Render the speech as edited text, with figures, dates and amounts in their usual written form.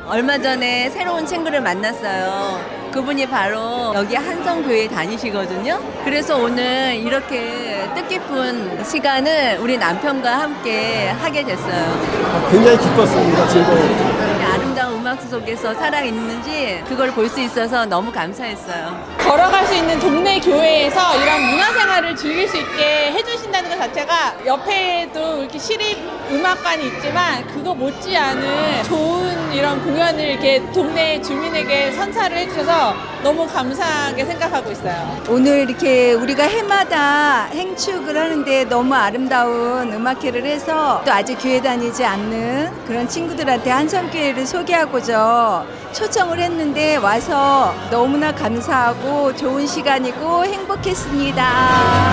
얼마 전에 새로운 친구를 만났어요. 그분이 바로 여기 한성교회 다니시거든요. 그래서 오늘 이렇게 뜻깊은 시간을 우리 남편과 함께 하게 됐어요. 굉장히 기뻤습니다. 즐거웠죠. 아름다운 음악 속에서 살아있는지 그걸 볼 수 있어서 너무 감사했어요. 걸어갈 수 있는 동네 교회에서 이런 문화생활을 즐길 수 있게 해주신다는 것 자체가 옆에도 이렇게 시립 음악관이 있지만 그거 못지않은 좋은 이런 공연을 이렇게 동네 주민에게 선사를 해주셔서 너무 감사하게 생각하고 있어요. 오늘 이렇게 우리가 해마다 행축을 하는데 너무 아름다운 음악회를 해서 또 아직 교회 다니지 않는 그런 친구들한테 한성교회를 소개하고자 초청을 했는데 와서 너무나 감사하고 좋은 시간이고 행복했습니다.